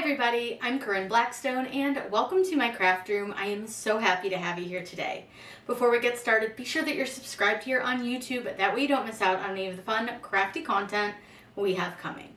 everybody, I'm Corinne Blackstone and welcome to my craft room. I am so happy to have you here today. Before we get started, be sure that you're subscribed here on YouTube, that way you don't miss out on any of the fun, crafty content we have coming.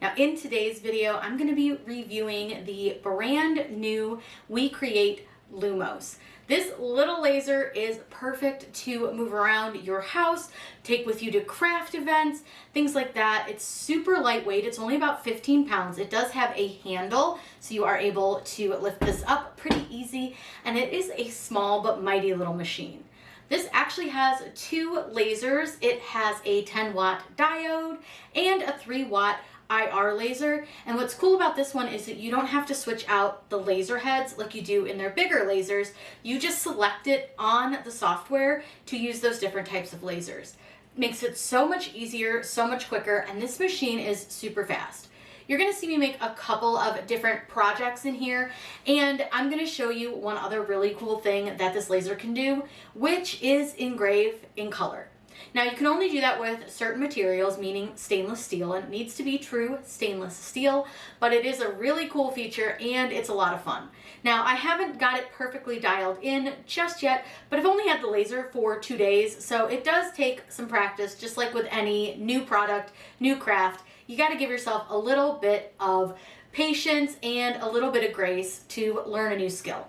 Now in today's video, I'm going to be reviewing the brand new WeCreat Lumos. This little laser is perfect to move around your house, take with you to craft events, things like that. It's super lightweight. It's only about 15 pounds. It does have a handle, so you are able to lift this up pretty easy, and it is a small but mighty little machine. This actually has two lasers. It has a 10-watt diode and a 3-watt IR laser. And what's cool about this one is that you don't have to switch out the laser heads like you do in their bigger lasers. You just select it on the software to use those different types of lasers. Makes it so much easier, so much quicker, and this machine is super fast. You're gonna see me make a couple of different projects in here, and I'm gonna show you one other really cool thing that this laser can do, which is engrave in color. Now you can only do that with certain materials, meaning stainless steel, and it needs to be true stainless steel, but it is a really cool feature and it's a lot of fun. Now I haven't got it perfectly dialed in just yet, but I've only had the laser for 2 days, so it does take some practice, just like with any new product, new craft. You got to give yourself a little bit of patience and a little bit of grace to learn a new skill.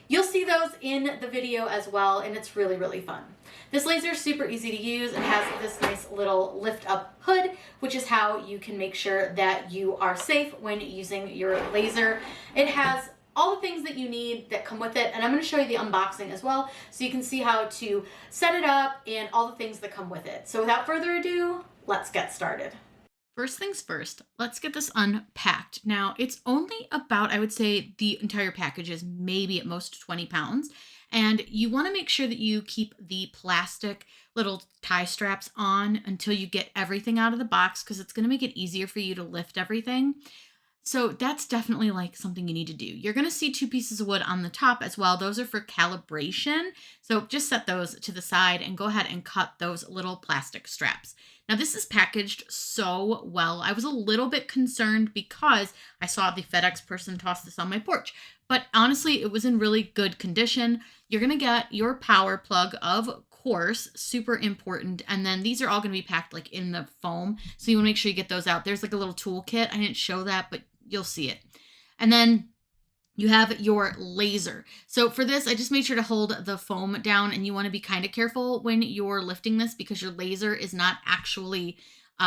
You'll see those in the video as well, and it's really, really fun. This laser is super easy to use. It has this nice little lift up hood, which is how you can make sure that you are safe when using your laser. It has all the things that you need that come with it, and I'm going to show you the unboxing as well so you can see how to set it up and all the things that come with it. So without further ado, let's get started. First things first, let's get this unpacked. Now, it's only about, I would say the entire package is maybe at most 20 pounds. And you want to make sure that you keep the plastic little tie straps on until you get everything out of the box, because it's going to make it easier for you to lift everything. So that's definitely like something you need to do. You're going to see 2 pieces of wood on the top as well. Those are for calibration. So just set those to the side and go ahead and cut those little plastic straps. Now this is packaged so well. I was a little bit concerned because I saw the FedEx person toss this on my porch, but honestly, it was in really good condition. You're going to get your power plug, of course, super important. And then these are all going to be packed like in the foam. So you want to make sure you get those out. There's like a little toolkit. I didn't show that, but you'll see it. And then you have your laser. So for this, I just made sure to hold the foam down, and you want to be kind of careful when you're lifting this because your laser is not actually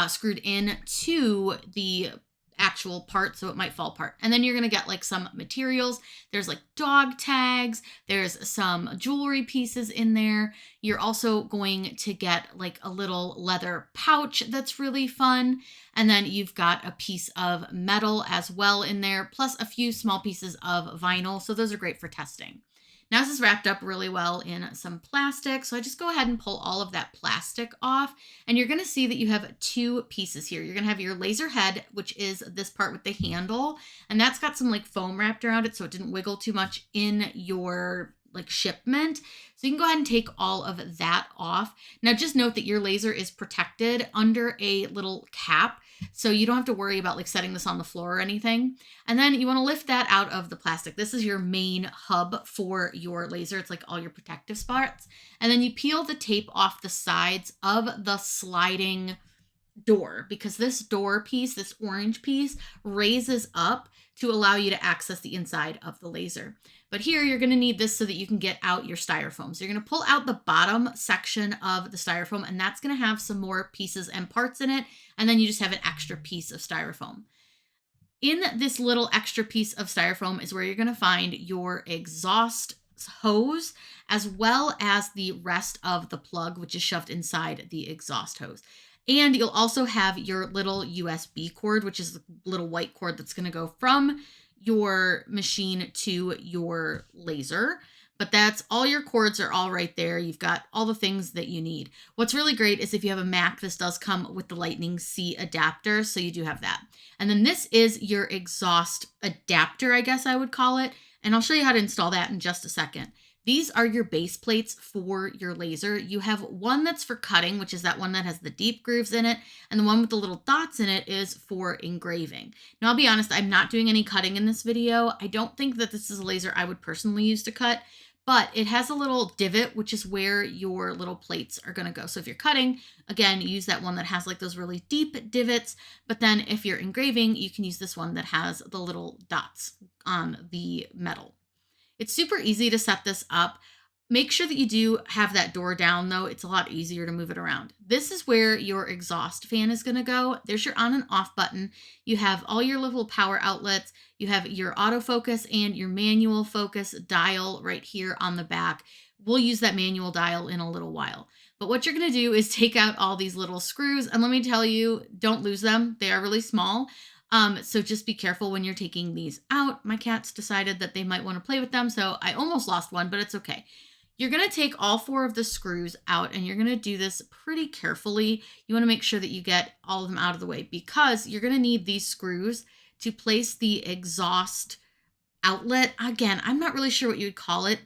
screwed in to the actual part, so it might fall apart. And then you're going to get like some materials. There's like dog tags. There's some jewelry pieces in there. You're also going to get like a little leather pouch that's really fun. And then you've got a piece of metal as well in there, plus a few small pieces of vinyl. So those are great for testing. Now this is wrapped up really well in some plastic, so I just go ahead and pull all of that plastic off, and you're going to see that you have 2 pieces here. You're going to have your laser head, which is this part with the handle, and that's got some like foam wrapped around it so it didn't wiggle too much in your like shipment. So you can go ahead and take all of that off. Now just note that your laser is protected under a little cap, so you don't have to worry about like setting this on the floor or anything. And then you want to lift that out of the plastic. This is your main hub for your laser. It's like all your protective spots. And then you peel the tape off the sides of the sliding door, because this door piece, this orange piece, raises up to allow you to access the inside of the laser. But here you're going to need this so that you can get out your styrofoam. So you're going to pull out the bottom section of the styrofoam, and that's going to have some more pieces and parts in it. And then you just have an extra piece of styrofoam. In this little extra piece of styrofoam is where you're going to find your exhaust hose, as well as the rest of the plug, which is shoved inside the exhaust hose. And you'll also have your little USB cord, which is the little white cord that's going to go from your machine to your laser. But that's all, your cords are all right there. You've got all the things that you need. What's really great is if you have a Mac, this does come with the Lightning C adapter, so you do have that. And then this is your exhaust adapter, I guess I would call it. And I'll show you how to install that in just a second. These are your base plates for your laser. You have one that's for cutting, which is that one that has the deep grooves in it, and the one with the little dots in it is for engraving. Now, I'll be honest, I'm not doing any cutting in this video. I don't think that this is a laser I would personally use to cut, but it has a little divot, which is where your little plates are going to go. So if you're cutting, again, use that one that has like those really deep divots. But then if you're engraving, you can use this one that has the little dots on the metal. It's super easy to set this up. Make sure that you do have that door down though. It's a lot easier to move it around. This is where your exhaust fan is gonna go. There's your on and off button. You have all your little power outlets. You have your autofocus and your manual focus dial right here on the back. We'll use that manual dial in a little while. But what you're gonna do is take out all these little screws, and let me tell you, don't lose them. They are really small. So just be careful when you're taking these out. My cats decided that they might want to play with them, so I almost lost one, but it's okay. You're going to take all 4 of the screws out, and you're going to do this pretty carefully. You want to make sure that you get all of them out of the way, because you're going to need these screws to place the exhaust outlet. Again, I'm not really sure what you would call it,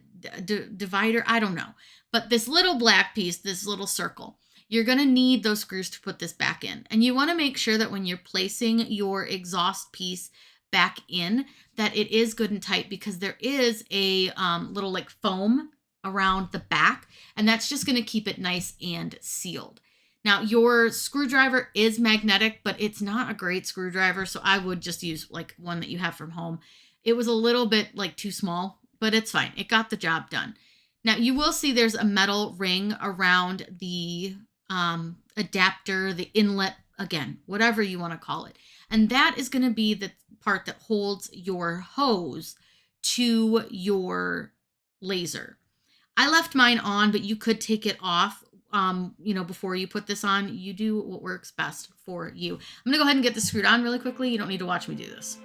divider, I don't know. But this little black piece, this little circle, you're going to need those screws to put this back in. And you want to make sure that when you're placing your exhaust piece back in, that it is good and tight, because there is a little like foam around the back, and that's just going to keep it nice and sealed. Now, your screwdriver is magnetic, but it's not a great screwdriver, so I would just use like one that you have from home. It was a little bit like too small, but it's fine. It got the job done. Now, you will see there's a metal ring around the adapter, the inlet, again, whatever you want to call it. And that is going to be the part that holds your hose to your laser. I left mine on, but you could take it off, before you put this on. You do what works best for you. I'm going to go ahead and get this screwed on really quickly. You don't need to watch me do this.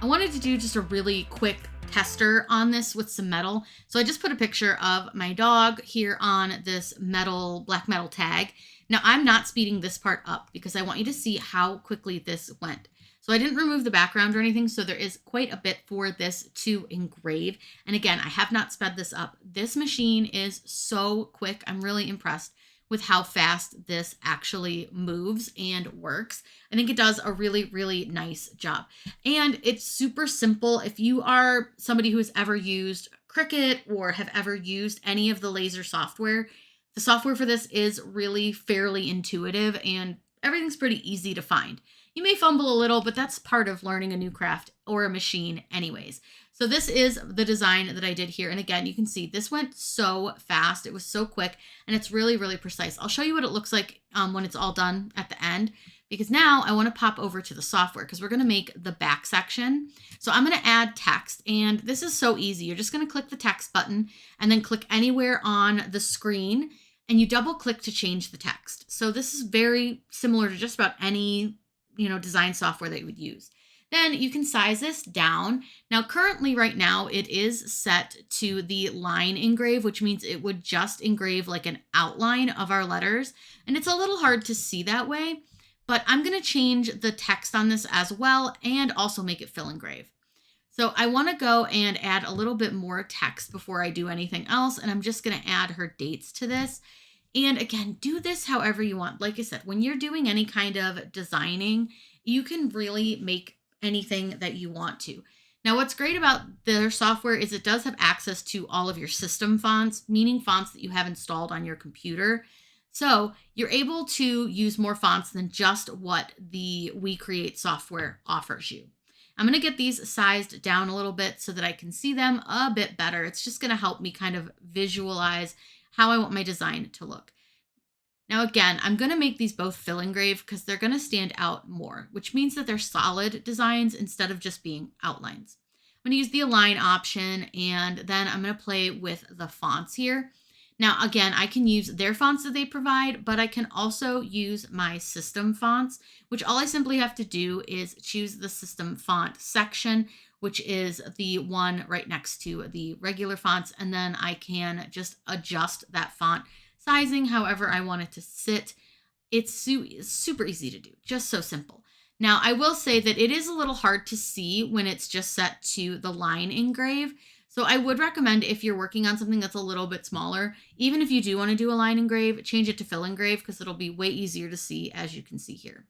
I wanted to do just a really quick tester on this with some metal. So I just put a picture of my dog here on this black metal tag. Now, I'm not speeding this part up because I want you to see how quickly this went. So I didn't remove the background or anything, so there is quite a bit for this to engrave. And again, I have not sped this up. This machine is so quick. I'm really impressed with how fast this actually moves and works. I think it does a really, really nice job. And it's super simple. If you are somebody who has ever used CRICUT or have ever used any of the laser software, the software for this is really fairly intuitive, and everything's pretty easy to find. You may fumble a little, but that's part of learning a new craft or a machine anyways. So this is the design that I did here. And again, you can see this went so fast. It was so quick, and it's really, really precise. I'll show you what it looks like when it's all done at the end, because now I want to pop over to the software because we're going to make the back section. So I'm going to add text, and this is so easy. You're just going to click the text button and then click anywhere on the screen, and you double click to change the text. So this is very similar to just about any design software that you would use. Then you can size this down. Now, currently right now, it is set to the line engrave, which means it would just engrave like an outline of our letters. And it's a little hard to see that way, but I'm going to change the text on this as well and also make it fill engrave. So I want to go and add a little bit more text before I do anything else. And I'm just going to add her dates to this. And again, do this however you want. Like I said, when you're doing any kind of designing, you can really make anything that you want to. Now, what's great about their software is it does have access to all of your system fonts, meaning fonts that you have installed on your computer. So you're able to use more fonts than just what the WeCreat software offers you. I'm going to get these sized down a little bit so that I can see them a bit better. It's just going to help me kind of visualize how I want my design to look. Now, again, I'm going to make these both fill engrave because they're going to stand out more, which means that they're solid designs instead of just being outlines. I'm going to use the align option, and then I'm going to play with the fonts here. Now, again, I can use their fonts that they provide, but I can also use my system fonts, which all I simply have to do is choose the system font section, which is the one right next to the regular fonts, and then I can just adjust that font sizing however I want it to sit. It's super easy to do, just so simple. Now, I will say that it is a little hard to see when it's just set to the line engrave. So I would recommend, if you're working on something that's a little bit smaller, even if you do want to do a line engrave, change it to fill engrave because it'll be way easier to see, as you can see here.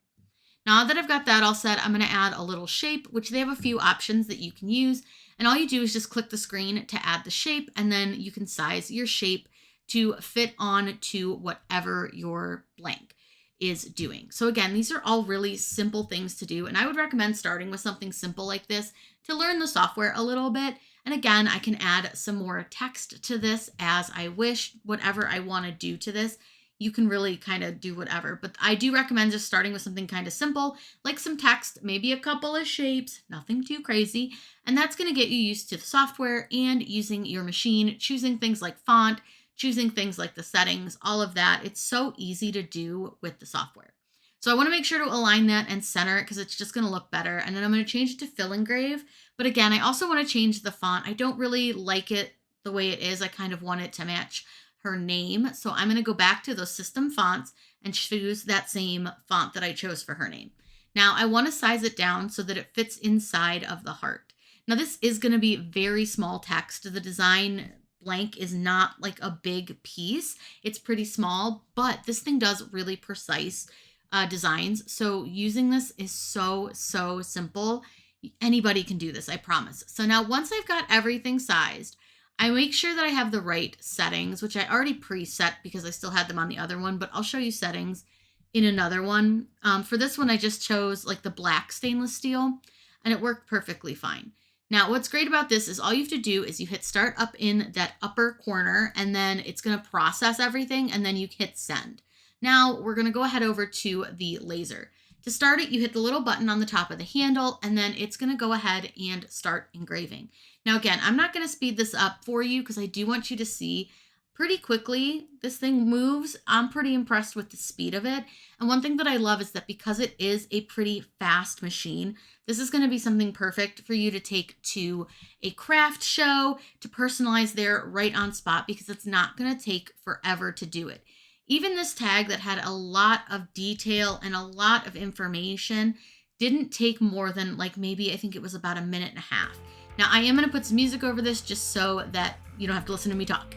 Now that I've got that all set, I'm going to add a little shape, which they have a few options that you can use. And all you do is just click the screen to add the shape, and then you can size your shape to fit on to whatever your blank is doing. So again, these are all really simple things to do. And I would recommend starting with something simple like this to learn the software a little bit. And again, I can add some more text to this as I wish, whatever I want to do to this. You can really kind of do whatever, but I do recommend just starting with something kind of simple, like some text, maybe a couple of shapes, nothing too crazy. And that's going to get you used to the software and using your machine, choosing things like font, choosing things like the settings, all of that. It's so easy to do with the software. So I want to make sure to align that and center it because it's just going to look better. And then I'm going to change it to fill engrave. But again, I also want to change the font. I don't really like it the way it is. I kind of want it to match her name. So I'm going to go back to those system fonts and choose that same font that I chose for her name. Now I want to size it down so that it fits inside of the heart. Now this is going to be very small text. The design blank is not like a big piece. It's pretty small, but this thing does really precise designs. So using this is so simple. Anybody can do this, I promise. So now once I've got everything sized, I make sure that I have the right settings, which I already preset because I still had them on the other one, but I'll show you settings in another one. For this one, I just chose like the black stainless steel and it worked perfectly fine. Now, what's great about this is all you have to do is you hit start up in that upper corner and then it's going to process everything and then you hit send. Now we're going to go ahead over to the laser. To start it, you hit the little button on the top of the handle and then it's going to go ahead and start engraving. Now, again, I'm not going to speed this up for you because I do want you to see pretty quickly this thing moves. I'm pretty impressed with the speed of it. And one thing that I love is that because it is a pretty fast machine, this is going to be something perfect for you to take to a craft show, to personalize there right on spot because it's not going to take forever to do it. Even this tag that had a lot of detail and a lot of information didn't take more than like maybe I think it was about 1.5 minutes. Now I am going to put some music over this just so that you don't have to listen to me talk.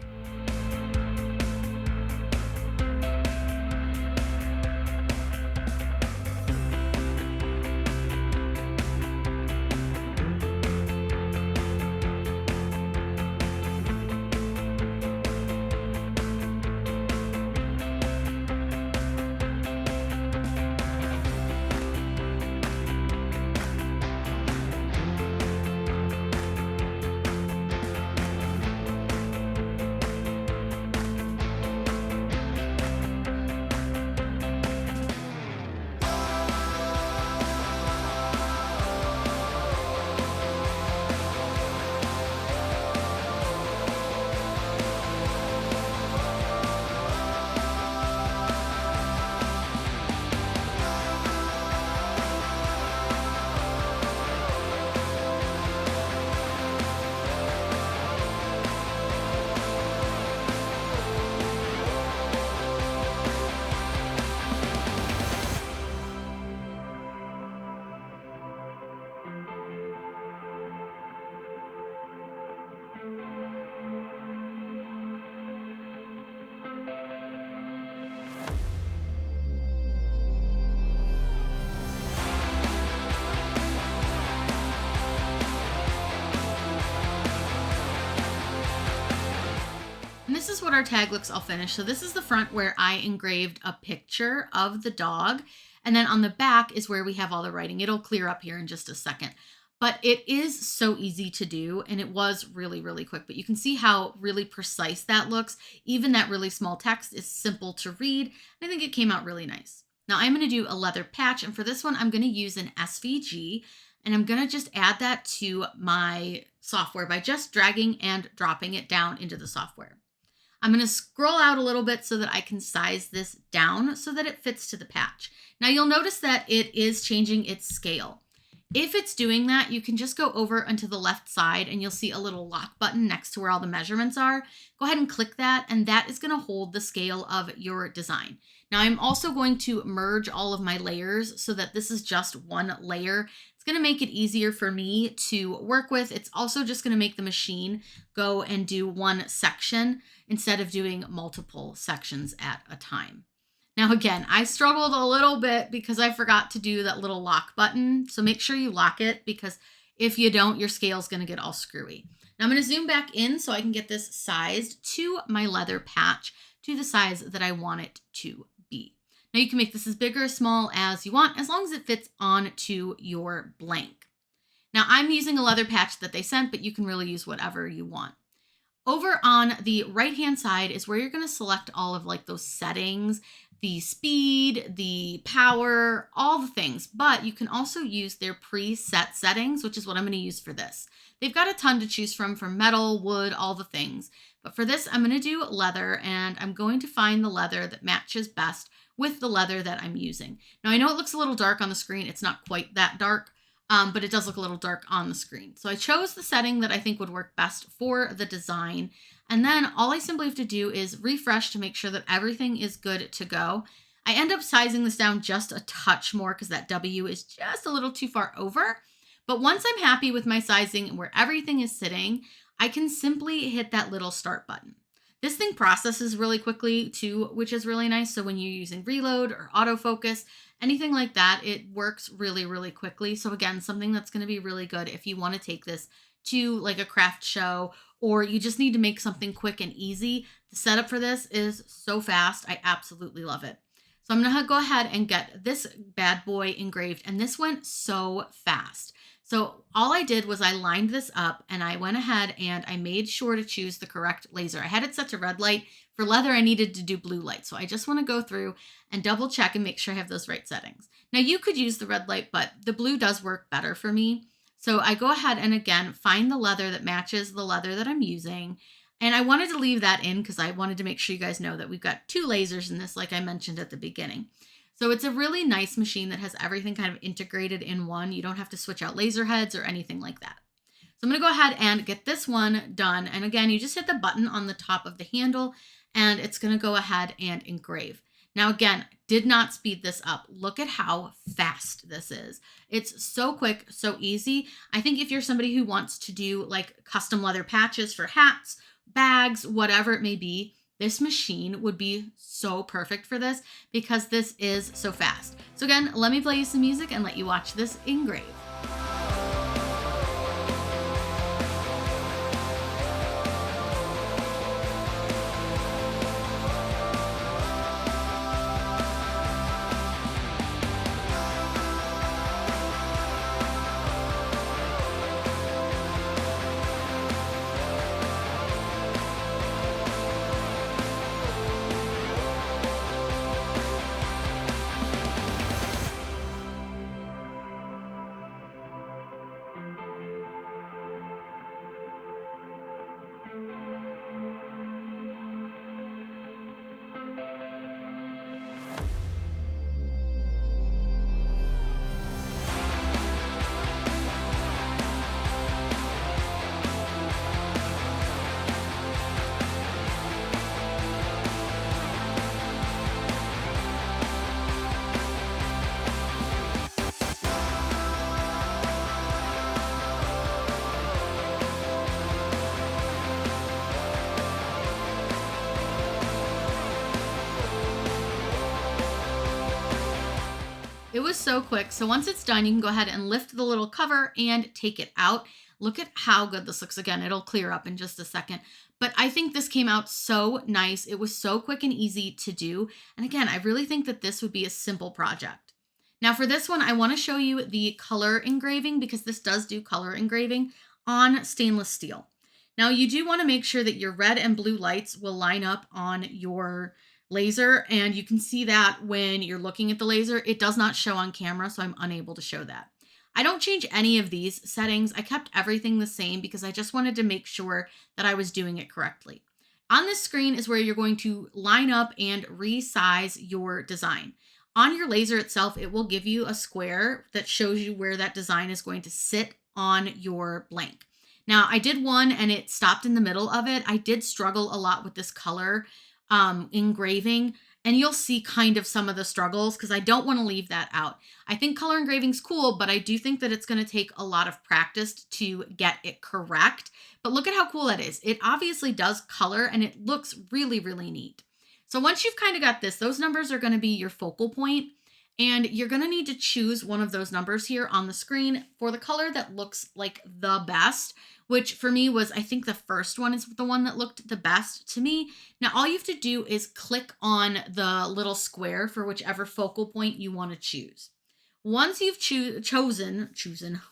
This is what our tag looks all finished. So this is the front where I engraved a picture of the dog. And then on the back is where we have all the writing. It'll clear up here in just a second. But it is so easy to do and it was really quick. But you can see how really precise that looks. Even that really small text is simple to read. I think it came out really nice. Now I'm going to do a leather patch. And for this one, I'm going to use an SVG. And I'm going to just add that to my software by just dragging and dropping it down into the software. I'm going to scroll out a little bit so that I can size this down so that it fits to the patch. Now you'll notice that it is changing its scale. If it's doing that, you can just go over onto the left side and you'll see a little lock button next to where all the measurements are. Go ahead and click that, and that is going to hold the scale of your design. Now I'm also going to merge all of my layers so that this is just one layer. It's going to make it easier for me to work with. It's also just going to make the machine go and do one section instead of doing multiple sections at a time. Now, again, I struggled a little bit because I forgot to do that little lock button. So make sure you lock it, because if you don't, your scale is going to get all screwy. Now I'm going to zoom back in so I can get this sized to my leather patch to the size that I want it to be. Now you can make this as big or as small as you want, as long as it fits onto your blank. Now I'm using a leather patch that they sent, but you can really use whatever you want. Over on the right-hand side is where you're going to select all of like those settings, the speed, the power, all the things, but you can also use their preset settings, which is what I'm going to use for this. They've got a ton to choose from metal, wood, all the things. But for this, I'm going to do leather, and I'm going to find the leather that matches best with the leather that I'm using. Now, I know it looks a little dark on the screen. It's not quite that dark, but it does look a little dark on the screen. So I chose the setting that I think would work best for the design. And then all I simply have to do is refresh to make sure that everything is good to go. I end up sizing this down just a touch more because that W is just a little too far over. But once I'm happy with my sizing and where everything is sitting, I can simply hit that little start button. This thing processes really quickly too, which is really nice. So when you're using reload or autofocus, anything like that, it works really, really quickly. So again, something that's going to be really good if you want to take this to like a craft show, or you just need to make something quick and easy. The setup for this is so fast. I absolutely love it. So I'm going to go ahead and get this bad boy engraved, and this went so fast. So all I did was I lined this up, and I went ahead and I made sure to choose the correct laser. I had it set to red light. For leather, I needed to do blue light. So I just want to go through and double check and make sure I have those right settings. Now you could use the red light, but the blue does work better for me. So I go ahead and again, find the leather that matches the leather that I'm using. And I wanted to leave that in because I wanted to make sure you guys know that we've got two lasers in this, like I mentioned at the beginning. So it's a really nice machine that has everything kind of integrated in one. You don't have to switch out laser heads or anything like that. So I'm going to go ahead and get this one done. And again, you just hit the button on the top of the handle, and it's going to go ahead and engrave. Now, again, did not speed this up. Look at how fast this is. It's so quick, so easy. I think if you're somebody who wants to do like custom leather patches for hats, bags, whatever it may be, this machine would be so perfect for this because this is so fast. So again, let me play you some music and let you watch this engrave. It was so quick. So once it's done, you can go ahead and lift the little cover and take it out. Look at how good this looks. Again, it'll clear up in just a second. But I think this came out so nice. It was so quick and easy to do. And again, I really think that this would be a simple project. Now for this one, I want to show you the color engraving because this does do color engraving on stainless steel. Now you do want to make sure that your red and blue lights will line up on your laser, and you can see that when you're looking at the laser. It does not show on camera, so I'm unable to show that. I don't change any of these settings. I kept everything the same because I just wanted to make sure that I was doing it correctly. On this screen is where you're going to line up and resize your design. On your laser itself, it will give you a square that shows you where that design is going to sit on your blank. Now, I did one and it stopped in the middle of it. I did struggle a lot with this color engraving, and you'll see kind of some of the struggles because I don't want to leave that out. I think color engraving's cool, but I do think that it's going to take a lot of practice to get it correct. But look at how cool that is. It obviously does color and it looks really, really neat. So once you've kind of got this, those numbers are going to be your focal point, and you're going to need to choose one of those numbers here on the screen for the color that looks like the best, which for me was, I think the first one is the one that looked the best to me. Now, all you have to do is click on the little square for whichever focal point you want to choose. Once you've chosen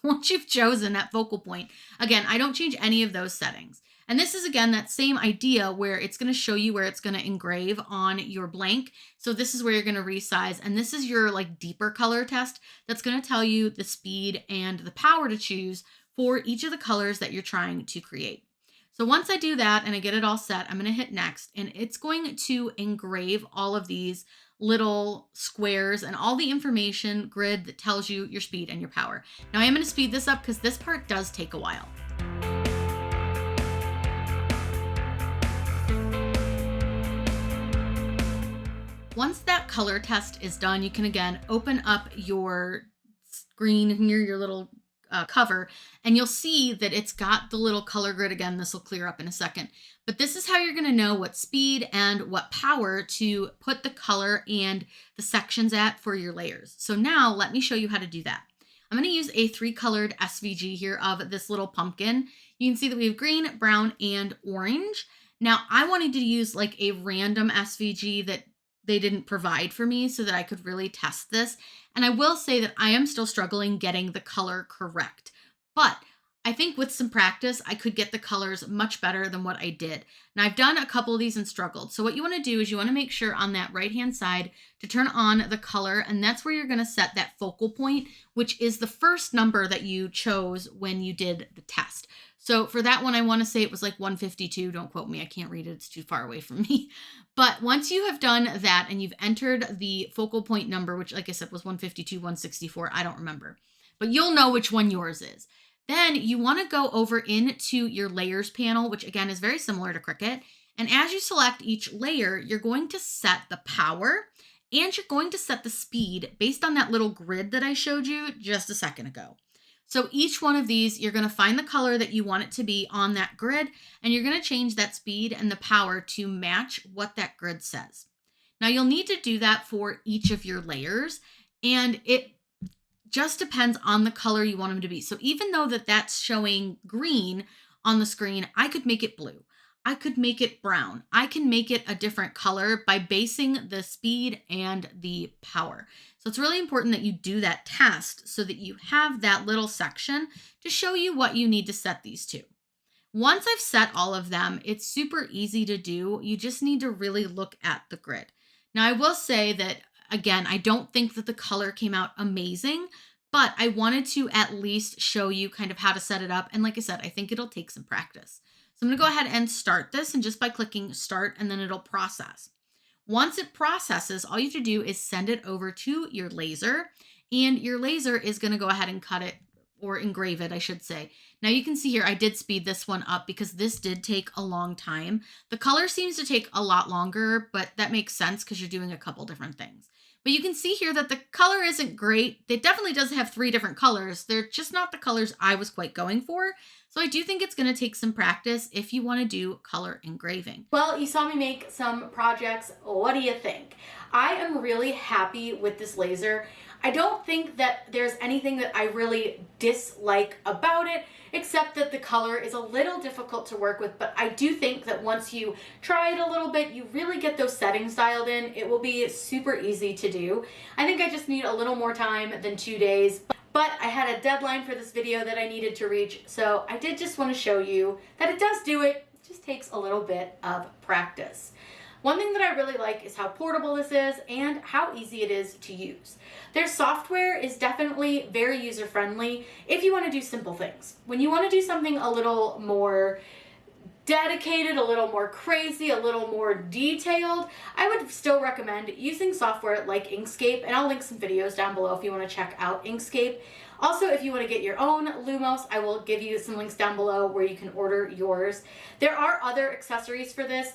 that focal point, again, I don't change any of those settings. And this is, again, that same idea where it's going to show you where it's going to engrave on your blank. So this is where you're going to resize. And this is your like deeper color test that's going to tell you the speed and the power to choose for each of the colors that you're trying to create. So once I do that and I get it all set, I'm going to hit next, and it's going to engrave all of these little squares and all the information grid that tells you your speed and your power. Now I am going to speed this up because this part does take a while. Once that color test is done, you can again open up your screen here, your little cover, and you'll see that it's got the little color grid again. This will clear up in a second, but this is how you're going to know what speed and what power to put the color and the sections at for your layers. So now let me show you how to do that. I'm going to use a 3-colored SVG here of this little pumpkin. You can see that we have green, brown, and orange. Now I wanted to use like a random SVG that they didn't provide for me so that I could really test this. And I will say that I am still struggling getting the color correct, but I think with some practice, I could get the colors much better than what I did. Now I've done a couple of these and struggled. So what you want to do is you want to make sure on that right-hand side to turn on the color, and that's where you're going to set that focal point, which is the first number that you chose when you did the test. So for that one, I want to say it was like 152. Don't quote me. I can't read it. It's too far away from me. But once you have done that and you've entered the focal point number, which like I said was 152, 164, I don't remember, but you'll know which one yours is. Then you want to go over into your layers panel, which again is very similar to CRICUT. And as you select each layer, you're going to set the power and you're going to set the speed based on that little grid that I showed you just a second ago. So each one of these, you're going to find the color that you want it to be on that grid, and you're going to change that speed and the power to match what that grid says. Now you'll need to do that for each of your layers, and it just depends on the color you want them to be. So even though that's showing green on the screen, I could make it blue. I could make it brown. I can make it a different color by basing the speed and the power. So it's really important that you do that test so that you have that little section to show you what you need to set these to. Once I've set all of them, it's super easy to do. You just need to really look at the grid. Now I will say that, again, I don't think that the color came out amazing, but I wanted to at least show you kind of how to set it up. And like I said, I think it'll take some practice. So I'm going to go ahead and start this, and just by clicking start, and then it'll process. Once it processes, all you have to do is send it over to your laser, and your laser is going to go ahead and cut it, or engrave it, I should say. Now you can see here, I did speed this one up because this did take a long time. The color seems to take a lot longer, but that makes sense because you're doing a couple different things. But you can see here that the color isn't great. It definitely does have 3 different colors. They're just not the colors I was quite going for. So I do think it's going to take some practice if you want to do color engraving. Well, you saw me make some projects. What do you think? I am really happy with this laser. I don't think that there's anything that I really dislike about it, except that the color is a little difficult to work with. But I do think that once you try it a little bit, you really get those settings dialed in. It will be super easy to do. I think I just need a little more time than 2 days. But I had a deadline for this video that I needed to reach, so I did just want to show you that it does do it. It just takes a little bit of practice. One thing that I really like is how portable this is and how easy it is to use. Their software is definitely very user-friendly if you want to do simple things. When you want to do something a little more dedicated, a little more crazy, a little more detailed, I would still recommend using software like Inkscape, and I'll link some videos down below if you want to check out Inkscape. Also, if you want to get your own Lumos, I will give you some links down below where you can order yours. There are other accessories for this.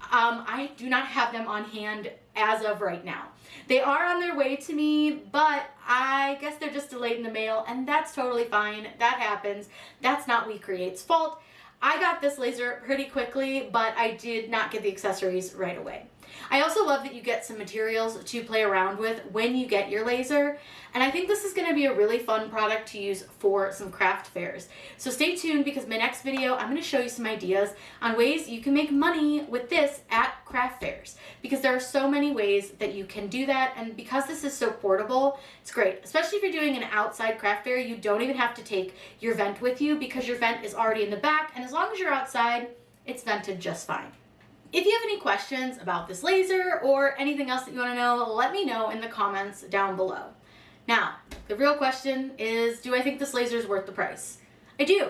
I do not have them on hand as of right now. They are on their way to me, but I guess they're just delayed in the mail, and that's totally fine. That happens. That's not WeCreat's fault. I got this laser pretty quickly, but I did not get the accessories right away. I also love that you get some materials to play around with when you get your laser, and I think this is going to be a really fun product to use for some craft fairs. So stay tuned, because my next video I'm going to show you some ideas on ways you can make money with this at craft fairs, because there are so many ways that you can do that, and because this is so portable, it's great. Especially if you're doing an outside craft fair, you don't even have to take your vent with you, because your vent is already in the back, and as long as you're outside, it's vented just fine. If you have any questions about this laser or anything else that you want to know, let me know in the comments down below. Now, the real question is, do I think this laser is worth the price? I do.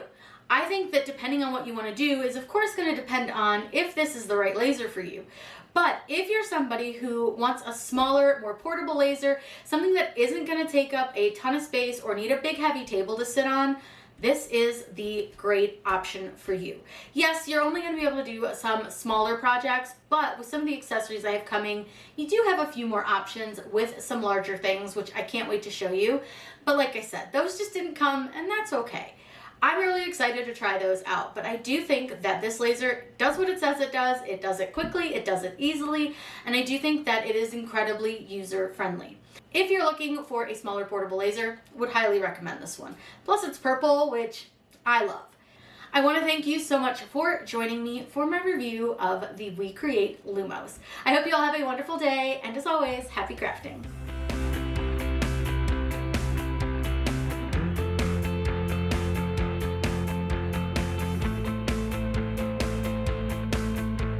I think that depending on what you want to do is of course going to depend on if this is the right laser for you. But if you're somebody who wants a smaller, more portable laser, something that isn't going to take up a ton of space or need a big heavy table to sit on, this is the great option for you. Yes, you're only going to be able to do some smaller projects, but with some of the accessories I have coming, you do have a few more options with some larger things, which I can't wait to show you. But like I said, those just didn't come, and that's okay. I'm really excited to try those out, but I do think that this laser does what it says it does. It does it quickly, it does it easily, and I do think that it is incredibly user-friendly. If you're looking for a smaller portable laser, would highly recommend this one. Plus it's purple, which I love. I want to thank you so much for joining me for my review of the WeCreat Lumos. I hope you all have a wonderful day, and as always, happy crafting.